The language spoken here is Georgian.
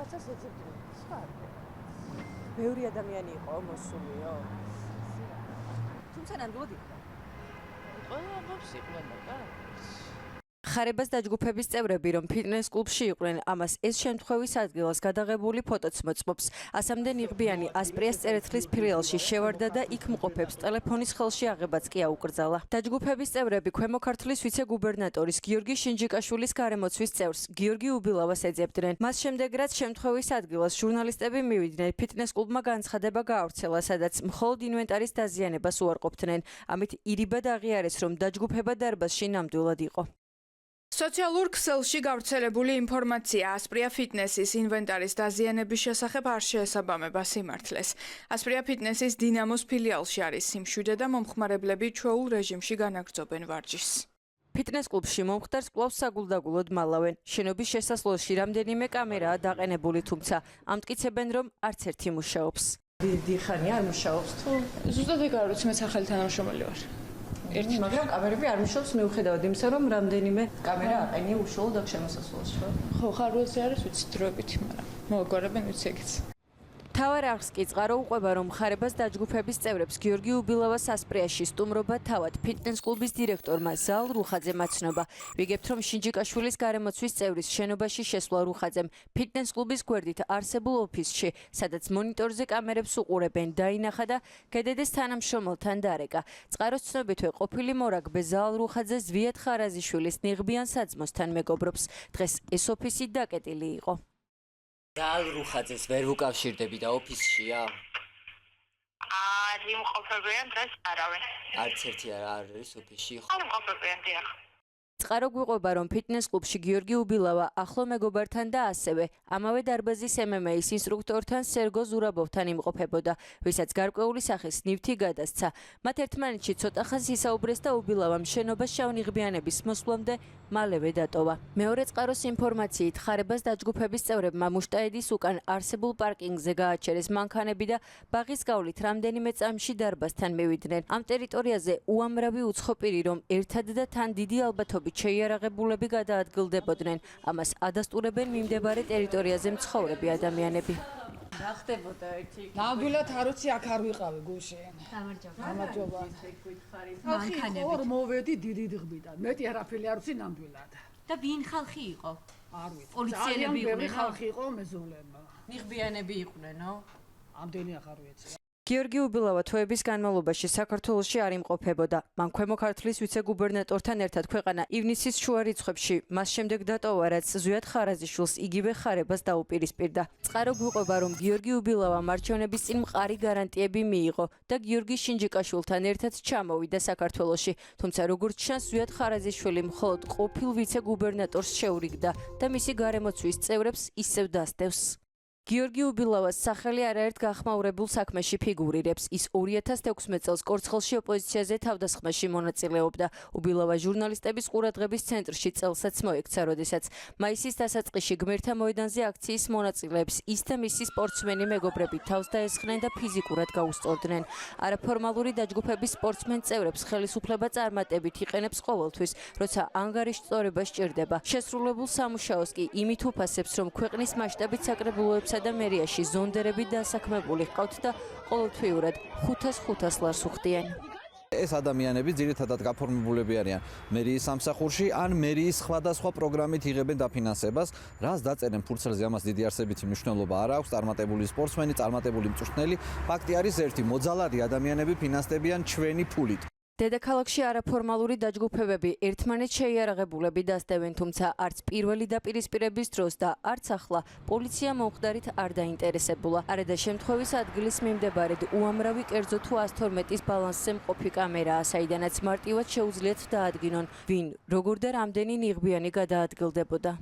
რაღაცას ეძებდნენ. სხვა ბევრი ადამიანი იყო მოსულიო. თუმცა ნამდვილად იყო. ყველა ამბობს იყვნენ და ხარებას დაჯგუფების წევრები, რომ ფიტნეს კლუბში იყვნენ, ამას ეს შემთხვევის ადგილას გადაღებული ფოტოც მოწმობს. ასამდე ნიღბიანი ასპრიას წერეთლის ფილიალში შევარდა და იქ მყოფებს ტელეფონის ხელში აღებაც კი აუკრძალა. დაჯგუფების წევრები ქვემო ქართლის ვიცე-გუბერნატორის გიორგი შინჯიკაშვილის გარემოცვის წევრს, გიორგი უბილავას ეძებდნენ. მას შემდეგ, რაც შემთხვევის ადგილას ჟურნალისტები მივიდნენ, ფიტნეს კლუბმა განცხადება გაავრცელა, სადაც მხოლოდ ინვენტარის დაზიანებას უარყოფდნენ. ამით ირიბად აღიარეს, რომ დაჯგუფება დარბაზში ნამდვილად იყო. სოციალურ ქსელში გავრცელებული ინფორმაცია ასპრია ფიტნესის ინვენტარის დაზიანების შესახებ არ შეესაბამება სიმართლეს. ასპრია ფიტნესის დინამოს ფილიალში არის სიმშვიდე და მომხმარებლები ჩვეულ რეჟიმში განაგრძობენ ვარჯიშს. ფიტნეს კლუბში მომხდარს კვლავ საგულდაგულოდ მალავენ. შენობის შესასვლელში რამდენიმე კამერაა დაყენებული, თუმცა ამტკიცებენ, რომ არც ერთი მუშაობს. დიდი ხანია არ მუშაობს თუ ზუსტად ეგ არ ვიცი, მე სახელი თანამშრომელი ვარ. მაგრამ კამერები არ მუშაობს მიუხედავად იმისა, რომ რამდენიმე კამერა აყენია უშუალოდ აქ შემოსასვლელში. ხო, ხარველზე არის ვიცი დროებით, მაგრამ მოგგვარებენ ვიცი ეგეც. თავარ არხს კი წყარო უყვება, რომ ხარებას დაჯგუფების წევრებს გიორგი უბილავას ასპრიაში სტუმრობა თავად ფიტნეს კლუბის დირექტორმა ზალ რუხაძემ აცნობა. ვიგებთ, რომ შინჯიკაშვილის გარემოცვის წევრის შენობაში შესვლა რუხაძემ ფიტნეს კლუბის გვერდით არსებულ ოფისში, სადაც მონიტორზე კამერებს უყურებენ, დაინახა და გედედეს თანამშრომელთან დარეკა. წყაროს ცნობითვე ყოფილი მორაგბე ზალ რუხაძე ზვიად ხარაზიშვილის ნიღბიან საძმოსთან მეგობრობს. დღეს ეს ოფისი დაკეტილი იყო. ზალ რუხაძეს ვერ ვუკავშირდები და ოფისშია? არ იმყოფებიან დღეს არავინ. არც ერთი არ არის ოფისში. არ იმყოფებიან დიახ. წყარო გვიყვება, რომ ფიტნეს კლუბში გიორგი უბილავა ახლო მეგობართან და ასევე ამავე დარბაზის MMA-ის ინსტრუქტორთან სერგო ზურაბოვთან იმყოფებოდა, ვისაც გარკვეული სახის ნივთი გადასცა. მათ ერთმანეთში ცოტა ხანს ისაუბრეს და უბილავამ შენობას შავნიღბიანების მოსვლამდე მალევე დატოვა. მეორე წყაროს ინფორმაციით, ხარებას დაჯგუფების წევრებმა მუშტაედის უკან არსებულ პარკინგზე გააჩერეს მანქანები და ბაღის გავლით რამდენიმე წამში დარბაზთან მივიდნენ. ამ ტერიტორიაზე უამრავი უცხო პირი, რომ ერთად და თან დიდი ალბათობით შეიარაღებულები გადაადგილდებოდნენ. ამას ადასტურებენ მიმდებარე ტერიტორიაზე მცხოვრები ადამიანები. რა ხდებოდა ერთი? ნამდვილად არ ვიცი, აქ არ ვიყავი გუშინ. გამარჯობა. მანქანები. ორ მოვედი დიდი დღბიდან. მეტი არაფერი არ ვიცი ნამდვილად. და ვინ ხალხი იყო? არ ვიცი. პოლიციელები იყვნენ? ხალხი იყო მეზობლები. ნიღბიანები იყვნენო? ამდენი აღარ ვიცი. გიორგი უბილავა თვეების განმავლობაში საქართველოში არ იმყოფებოდა. მან ქვემო ქართლის ვიცე-გუბერნატორთან ერთად ქვეყანა ივნისის შუა რიცხვებში მას შემდეგ დატოვა, რაც ზვიად ხარაზიშვილს იგივე ხარებას დაუპირისპირდა. წყარო გვიყვება, რომ გიორგი უბილავამ არჩევნების წინ მყარი გარანტიები მიიღო და გიორგი შინჯიკაშვილთან ერთად ჩამოვიდა საქართველოში. თუმცა როგორც ჩანს, ზვიად ხარაზიშვილი მხოლოდ ყოფილ ვიცე-გუბერნატორს შეურიგდა და მისი გარემოცვის წევრებს ისევ დასდევს. გიორგი უბილავას სახელი არაერთ გახმაურებულ საქმეში ფიგურირებს. ის 2016 წელს კორცხელში ოპოზიციაზე თავდასხმაში მონაწილეობდა. უბილავა ჟურნალისტების ყურადღების ცენტრში წელსაც მოექცა, როდესაც მაისის დასაწყისში გმირთა მოედანზე აქციის მონაწილეებს ის და მისი სპორტსმენი მეგობრები თავს დაესხნენ და ფიზიკურად გაუსწორდნენ. არაფორმალური დაჯგუფების სპორტსმენ წევრებს ხელისუფლება წარმატებით იყენებს ყოველთვის, როცა ანგარიშწორება სჭირდება. შესრულებულ სამუშაოს კი იმით უფასებს, რომ ქვეყნის მასშტაბით საკრებულოებს და მერიაში ზონდერები დასაქმებული ჰყავთ და ყოველთვიურად 500 ლარს უხდიან. ეს ადამიანები ძირითადად გაფორმებულები არიან მერიის სამსახურში ან მერიის სხვადასხვა პროგრამით იღებენ დაფინანსებას, რაც დაწერენ ფურცელზე, ამას დიდი არსებითი მნიშვნელობა არ აქვს. წარმატებული სპორტსმენი, წარმატებული მწვრთნელი, ფაქტი არის ერთი, მოძალადი ადამიანები ფინანსდებიან ჩვენი ფულით. დედაქალაქში არაფორმალური დაჯგუფებები ერთმანეთს შეიარაღებულები დასდევენ, თუმცა არც პირველი დაპირისპირების დროს და არც ახლა პოლიცია მომხდარით არ დაინტერესებულა. არადა შემთხვევის ადგილის მიმდებარედ უამრავი კერძო თუ 112-ის ბალანსზე მყოფი კამერაა, საიდანაც მარტივად შეუძლიათ დაადგინონ, ვინ, როგორ და რამდენი ნიღბიანი გადაადგილდებოდა.